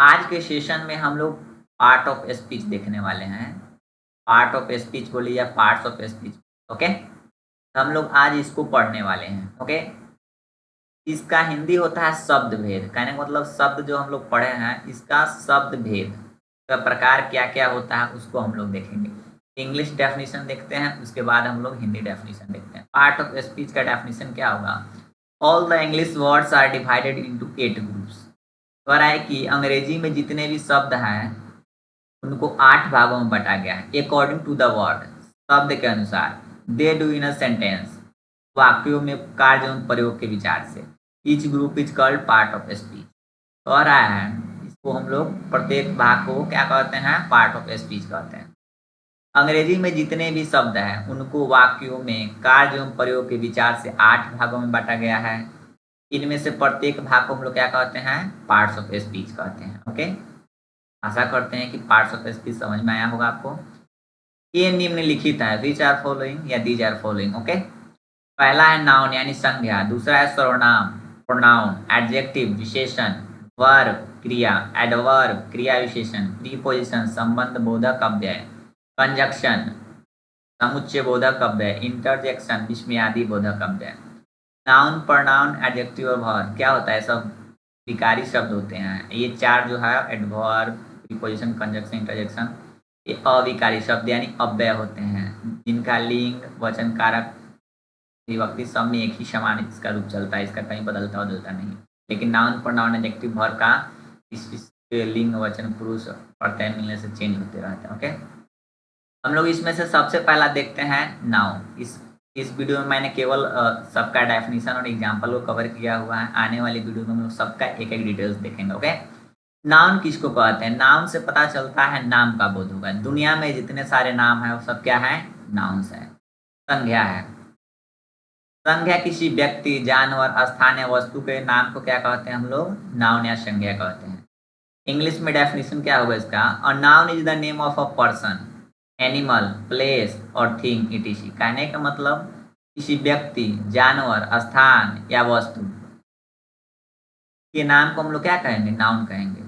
आज के सेशन में हम लोग पार्ट ऑफ स्पीच देखने वाले हैं। पार्ट ऑफ स्पीच बोलिए या पार्ट्स ऑफ स्पीच। ओके, हम लोग आज इसको पढ़ने वाले हैं। ओके, इसका हिंदी होता है शब्द भेद। कहने का मतलब शब्द जो हम लोग पढ़े हैं इसका शब्द भेद का प्रकार क्या क्या होता है उसको हम लोग देखेंगे। इंग्लिश डेफिनेशन देखते हैं, उसके बाद हम लोग हिंदी डेफिनेशन देखते हैं। पार्ट ऑफ स्पीच का डेफिनेशन क्या होगा? All the English words are divided into 8 groups. कह रहा है कि अंग्रेजी में जितने भी शब्द हैं उनको 8 भागों में बांटा गया है अकॉर्डिंग टू द वर्ड, शब्द के अनुसार। They do in a sentence, वाक्यों में कार्य एवं प्रयोग के विचार से। Each group is called part of speech. कह रहा है इसको हम लोग प्रत्येक भाग को क्या कहते हैं? पार्ट ऑफ स्पीच कहते हैं। अंग्रेजी में जितने भी शब्द हैं उनको वाक्यों में कार्य एवं प्रयोग के विचार से 8 भागों में बांटा गया है। इनमें से प्रत्येक भाग को हम लोग क्या कहते हैं? पार्ट्स ऑफ स्पीच कहते हैं। ओके, आशा करते हैं कि पार्ट्स ऑफ स्पीच समझ में आया होगा आपको। ये निम्नलिखित है, विच आर फॉलोइंग या दीज आर फॉलोइंग। ओके, पहला है नाउन यानी संज्ञा, दूसरा है सर्वनाम प्रोनाउन, एडजेक्टिव विशेषण, वर्ब क्रिया, एडवर्ब क्रिया विशेषण, प्रीपोजिशन संबंध बोधक अव्यय, कंजक्शन समुच्चय बोधक अव्यय, इंटरजेक्शन विस्मयादि बोधक अव्यय। नाउन प्रोनाउन एडजेक्टिव और वर्ब क्या होता है? सब विकारी शब्द होते हैं। ये चार जो है एडवर्ब प्रीपोजिशन कंजक्शन इंटरजेक्शन, ये अविकारी शब्द यानी अव्यय होते हैं जिनका लिंग वचन कारक विभक्ति सब में एक ही समान इसका रूप चलता है, इसका कहीं बदलता बदलता नहीं। लेकिन नाउन प्रोनाउन एडजेक्टिव वर्ब का इसके लिंग वचन पुरुष प्रत्यय मिलने से चेंज होते रहते हैं। ओके, हम लोग इसमें से सबसे पहला देखते हैं नाउन। इस वीडियो में मैंने केवल सबका डेफिनेशन और एग्जाम्पल को कवर किया हुआ है। आने वाली वीडियो में हम लोग सबका एक एक डिटेल्स देखेंगे। ओके, नाउन किसको कहते हैं? नाउन से पता चलता है नाम का बोध होगा। दुनिया में जितने सारे नाम है वो सब क्या है? नाउन्स है। संज्ञा है, संज्ञा किसी व्यक्ति जानवर स्थान या वस्तु के नाम को क्या कहते हैं हम लोग? नाउन या संज्ञा कहते हैं। इंग्लिश में डेफिनेशन क्या होगा इसका? A noun is the name of a person, animal, place और थिंग इटीसी। कहने का मतलब किसी व्यक्ति जानवर स्थान या वस्तु के नाम को हम लोग क्या कहेंगे? नाउन कहेंगे।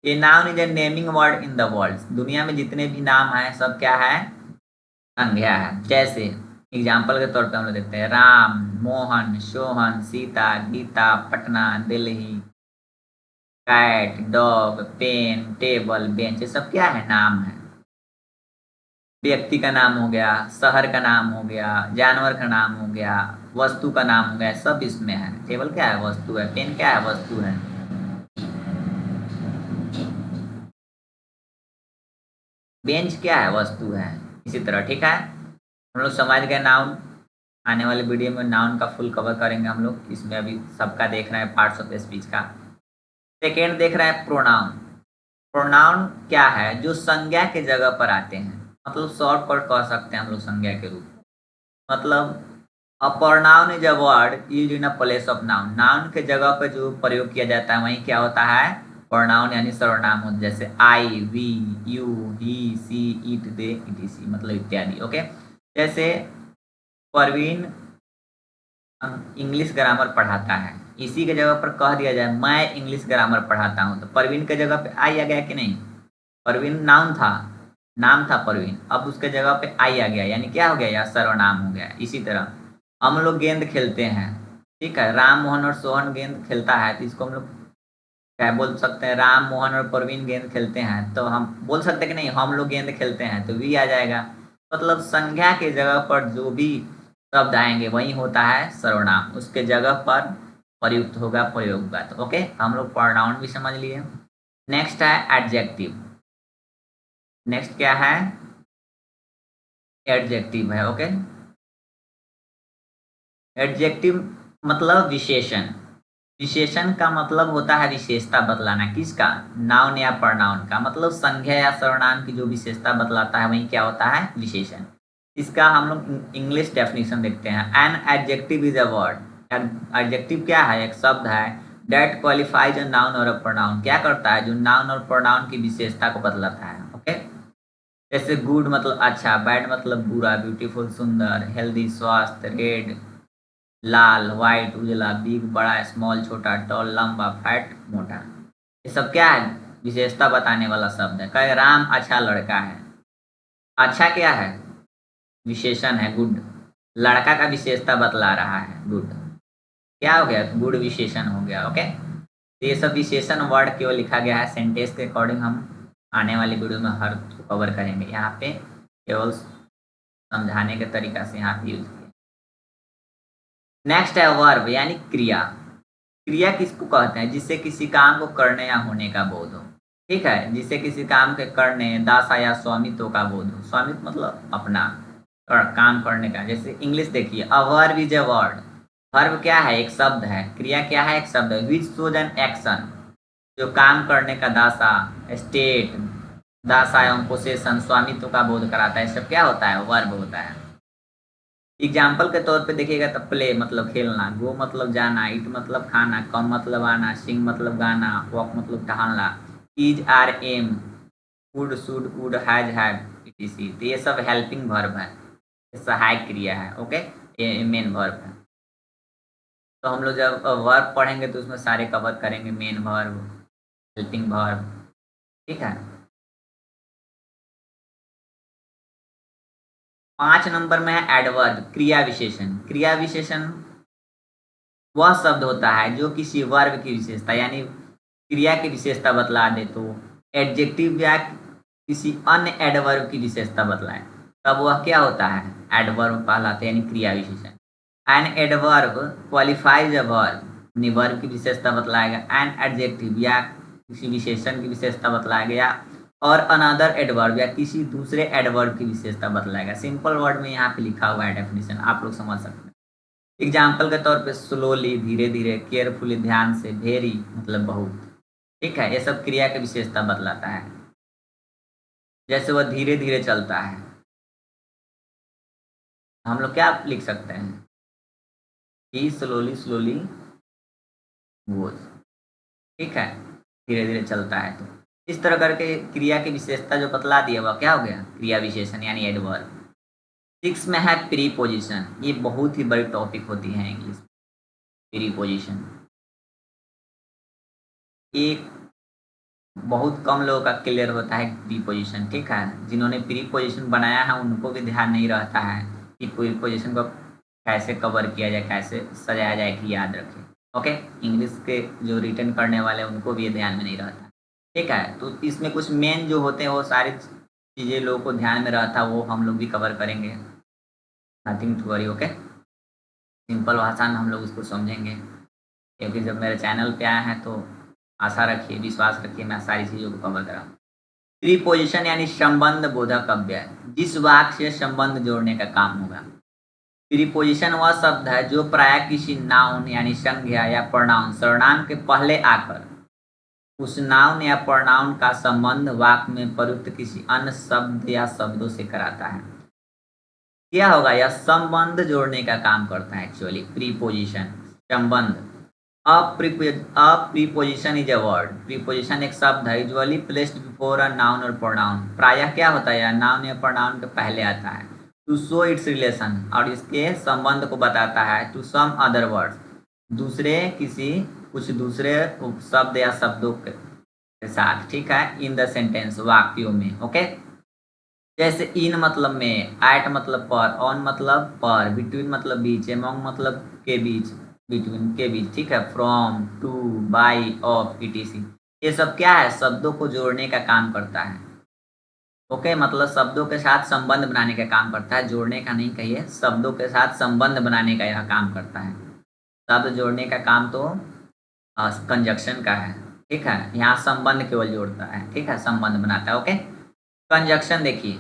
ये noun is a naming word in the world. दुनिया में जितने भी नाम हैं सब क्या है? संज्ञा है। जैसे एग्जाम्पल के तौर पे हम लोग देखते हैं Ram, Mohan, Sohan, Sita, Gita, Patna, Delhi, cat, dog, pen, table, bench, ये सब क्या है? नाम है। व्यक्ति का नाम हो गया, शहर का नाम हो गया, जानवर का नाम हो गया, वस्तु का नाम हो गया, सब इसमें है। टेबल क्या है? वस्तु है। पेन क्या है? वस्तु है। बेंच क्या है? वस्तु है। इसी तरह ठीक है, हम लोग समझ गए नाउन। आने वाले वीडियो में नाउन का फुल कवर करेंगे हम लोग। इसमें अभी सबका देख रहे हैं पार्ट्स ऑफ स्पीच का। सेकेंड देख रहे हैं प्रोनाउन। प्रोनाउन क्या है? जो संज्ञा के जगह पर आते हैं, मतलब शॉर्टकट कह सकते हैं हम लोग संज्ञा के रूप में। मतलब a pronoun is a word used in a place of noun. Noun के जगह पर जो प्रयोग किया जाता है वही क्या होता है? प्रोनाउन यानी सर्वनाम होता है। जैसे I, we, you, he, she, it, they, etc, मतलब इत्यादि। ओके, जैसे परवीन इंग्लिश ग्रामर पढ़ाता है, इसी के जगह पर कह दिया जाए मैं इंग्लिश ग्रामर पढ़ाता हूँ, तो परवीन के जगह पे आई आ गया कि नहीं? परवीन नाउन था, नाम था परवीन, अब उसके जगह पे आई आ गया, यानी क्या हो गया? यह सर्वनाम हो गया। इसी तरह हम लोग गेंद खेलते हैं, ठीक है, राम मोहन और सोहन गेंद खेलता है, तो इसको हम लोग क्या बोल सकते हैं? राम मोहन और परवीन गेंद खेलते हैं, तो हम बोल सकते हैं कि नहीं हम लोग गेंद खेलते हैं, तो वी आ जाएगा। मतलब संज्ञा के जगह पर जो भी शब्द आएंगे वही होता है सर्वनाम, उसके जगह पर प्रयुक्त होगा, प्रयोग होगा। तो ओके, हम लोग प्रोनाउन भी समझ लिए। नेक्स्ट है एडजेक्टिव। नेक्स्ट क्या है? एडजेक्टिव है। ओके, एडजेक्टिव मतलब विशेषण। विशेषण का मतलब होता है विशेषता बतलाना। किसका? नाउन या प्रोनाउन का। मतलब संज्ञा या सर्वनाम की जो विशेषता बतलाता है वही क्या होता है? विशेषण। इसका हम लोग इंग्लिश डेफिनेशन देखते हैं। An adjective is a word. Adjective क्या है? एक शब्द है डेट क्वालिफाइज अ नाउन और अ प्रोनाउन। क्या करता है? जो नाउन और प्रोनाउन की विशेषता को बतलाता है। ओके, जैसे गुड मतलब अच्छा, बैड मतलब बुरा, ब्यूटीफुल सुंदर, हेल्दी स्वास्थ्य, रेड लाल, व्हाइट उजला, बिग बड़ा, स्मॉल छोटा, टॉल लंबा, फैट मोटा। ये सब क्या है? विशेषता बताने वाला शब्द है। कहे राम अच्छा लड़का है। अच्छा क्या है? विशेषण है, गुड। लड़का का विशेषता बतला रहा है, गुड। क्या हो गया? गुड विशेषण हो गया। ओके, तो ये सब विशेषण वर्ड केवल लिखा गया है सेंटेंस के अकॉर्डिंग। हम आने वाली वीडियो में हर कवर करेंगे। यहाँ पे केवल समझाने के तरीका से यहाँ पे यूज किया। नेक्स्ट है वर्ब यानी क्रिया। क्रिया किसको कहते हैं? जिससे किसी काम को करने या होने का बोध हो। ठीक है, जिससे किसी काम के करने, दासा या स्वामित्व का बोध हो। स्वामित्व मतलब अपना और काम करने का। जैसे इंग्लिश देखिए, a verb is a word. Verb क्या है? एक शब्द है। क्रिया क्या है? एक शब्द है। विच शोज एन एक्शन, जो काम करने का दासा, स्टेट, दासा एवं पोसेशन, स्वामित्व का बोध कराता है। सब क्या होता है? वर्ब होता है। एग्जाम्पल के तौर पे देखिएगा तो प्ले मतलब खेलना, गो मतलब जाना, इट मतलब खाना, कम मतलब आना, सिंग मतलब गाना, वॉक मतलब टहलना, is are am, would should would has had etc. तो ये सब हेल्पिंग वर्ब है, ये सहायक क्रिया है। ओके, ये मेन वर्ब है। तो हम लोग जब वर्ब पढ़ेंगे तो उसमें सारे कवर करेंगे, मेन वर्ब, हेल्पिंग वर्ब। ठीक है। 5 नंबर में है एडवर्ब, क्रिया विशेषण। क्रिया विशेषण वह शब्द होता है जो किसी वर्ब की विशेषता यानी क्रिया की विशेषता बतला दे। तो एडजेक्टिव या किसी अन्य एडवर्ब की विशेषता बतलाए तब वह क्या होता है? एडवर्ब कहलाता है, यानी क्रिया विशेषण। An adverb qualifies a verb, अपनी वर्ब की विशेषता बतलाएगा। एन एडजेक्टिव या किसी विशेषण की विशेषता बतलाएगा, या और अनदर एडवर्ब या किसी दूसरे एडवर्ब की विशेषता बतलाएगा। सिंपल वर्ड में यहाँ पे लिखा हुआ है डेफिनेशन, आप लोग समझ सकते हैं। एग्जाम्पल के तौर पे स्लोली धीरे धीरे, केयरफुली ध्यान से, वेरी मतलब बहुत। ठीक है, ये सब क्रिया की विशेषता बतलाता है। जैसे वह धीरे धीरे चलता है, हम लोग क्या लिख सकते हैं? ही स्लोली स्लोली गोज। ठीक है, धीरे धीरे चलता है। तो इस तरह करके क्रिया की विशेषता जो बतला दी है वह क्या हो गया? क्रिया विशेषण यानी एडवर्ब। 6 में है प्रीपोजिशन। ये बहुत ही बड़ी टॉपिक होती है इंग्लिश। प्रीपोजिशन एक बहुत कम लोगों का क्लियर होता है प्रीपोजिशन। ठीक है, जिन्होंने प्रीपोजिशन बनाया है उनको भी ध्यान नहीं रहता है कि प्रीपोजिशन को कैसे कवर किया जाए, कैसे सजाया जाए कि याद रखें। ओके, इंग्लिश के जो रिटर्न करने वाले हैं उनको भी ये ध्यान में नहीं रहता। ठीक है, तो इसमें कुछ मेन जो होते हैं वो सारी चीज़ें लोगों को ध्यान में रहता है, वो हम लोग भी कवर करेंगे। Nothing to worry. Okay, simple भाषा में हम लोग उसको समझेंगे, क्योंकि जब मेरे चैनल पे आए हैं तो आशा रखिए, विश्वास रखिए, मैं सारी चीज़ों को कवर कराऊँ। प्रीपोजिशन यानी संबंध बोधक अव्यय, जिस वाक्य से संबंध जोड़ने का काम होगा। प्रीपोजिशन वह शब्द है जो प्रायः किसी नाउन यानी संज्ञा या प्रोनाउन सर्वनाम के पहले आकर उस नाउन या प्रोनाउन का संबंध वाक्य में प्रयुक्त किसी अन्य शब्द या शब्दों से कराता है। क्या होगा? यह संबंध जोड़ने का काम करता है। एक्चुअली प्रीपोजिशन संबंध। अ preposition is a word. Preposition एक शब्द है usually placed before a noun और प्रोनाउन। प्रायः क्या होता है? नाउन या प्रोनाउन के पहले आता है। टू शो इट्स रिलेशन, और इसके संबंध को बताता है। टू सम अदर वर्ड्स, दूसरे किसी कुछ दूसरे शब्द या शब्दों के साथ। ठीक है, इन द सेंटेंस वाक्यों में। ओके, जैसे इन मतलब में, एट मतलब पर, ऑन मतलब पर, बिटवीन मतलब बीच, एमंग मतलब के बीच, बिटवीन के बीच। ठीक है, from, to, by, of, etc. ये सब क्या है? शब्दों को जोड़ने का काम करता है। ओके, मतलब शब्दों के साथ संबंध बनाने का काम करता है, जोड़ने का नहीं कहिए, शब्दों के साथ संबंध बनाने का यह काम करता है। शब्द जोड़ने का काम तो कंजक्शन का है। ठीक है, यहाँ संबंध केवल जोड़ता है। ठीक है, संबंध बनाता है। ओके, कंजक्शन देखिए,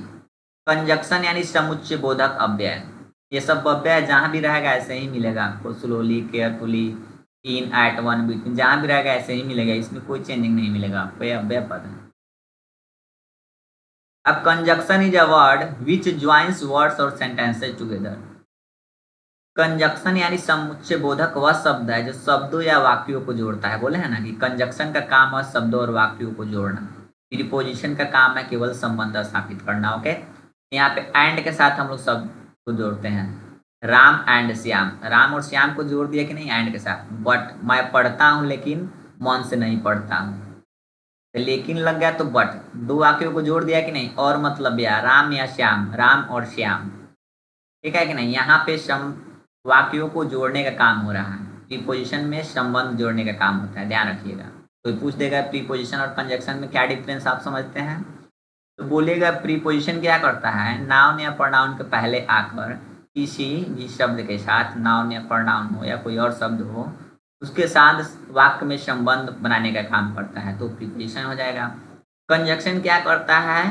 कंजक्शन यानी समुच्चय बोधक अव्यय। ये सब अव्यय जहाँ भी रहेगा ऐसे ही मिलेगा आपको। स्लोली, केयरफुली, इन, एट, वन, बिटवीन, जहाँ भी रहेगा ऐसे ही मिलेगा, इसमें कोई चेंजिंग नहीं मिलेगा आपको, ये अव्यय पद है। अब conjunction is a word which joins words और सेंटेंसेस टुगेदर। कंजक्शन यानी समुच्चय बोधक वह शब्द है जो शब्दों या वाक्यों को जोड़ता है। बोले हैं ना कि कंजक्शन का काम है शब्दों और वाक्यों को जोड़ना। प्रीपोजिशन का काम है केवल संबंध स्थापित करना। ओके, यहाँ पे एंड के साथ हम लोग शब्द को जोड़ते हैं। राम एंड श्याम, राम और श्याम को जोड़ दिया कि नहीं एंड के साथ। बट मैं पढ़ता हूँ लेकिन मन से नहीं पढ़ता हूँ। लेकिन लग गया तो बट, दो वाक्यों को जोड़ दिया कि नहीं, और मतलब या राम या श्याम, राम और श्याम, ठीक है कि नहीं। यहाँ पे वाक्यों को जोड़ने का काम हो रहा है, प्रीपोजिशन में संबंध जोड़ने का काम होता है, ध्यान रखिएगा। तो पूछ देगा प्रीपोजिशन और कंजक्शन में क्या डिफरेंस आप समझते हैं, तो बोलिएगा प्रीपोजिशन क्या करता है, नाउन या प्रोनाउन के पहले आकर किसी भी शब्द के साथ, नाउन या प्रोनाउन हो या कोई और शब्द हो, उसके साथ वाक्य में संबंध बनाने का काम करता है, तो प्रीपोजिशन हो जाएगा। कंजक्शन क्या करता है,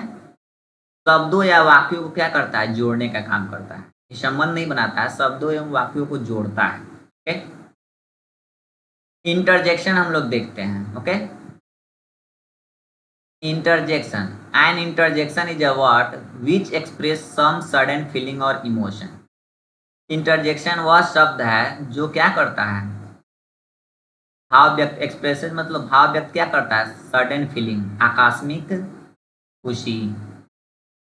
शब्दों या वाक्यों को क्या करता है, जोड़ने का काम करता है, संबंध नहीं बनाता है, शब्दों एवं वाक्यों को जोड़ता है। ओके, इंटरजेक्शन हम लोग देखते हैं। Okay, interjection, an interjection is a word which express some sudden feeling or emotion। Interjection वह शब्द है जो क्या करता है, भाव व्यक्त, एक्सप्रेसेस मतलब भाव व्यक्त क्या करता है, सडन फीलिंग, आकस्मिक खुशी,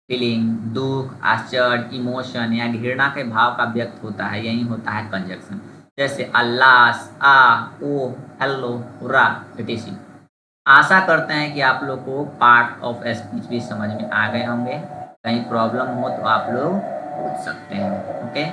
फीलिंग, दुख, आश्चर्य, इमोशन या घृणा के भाव का व्यक्त होता है, यही होता है कंजक्शन। जैसे अल्लाह, आ, ओ, हेलो, रा, etc। आशा करते हैं कि आप लोग को पार्ट ऑफ स्पीच भी समझ में आ गए होंगे। कहीं प्रॉब्लम हो तो आप लोग पूछ सकते हैं। ओके।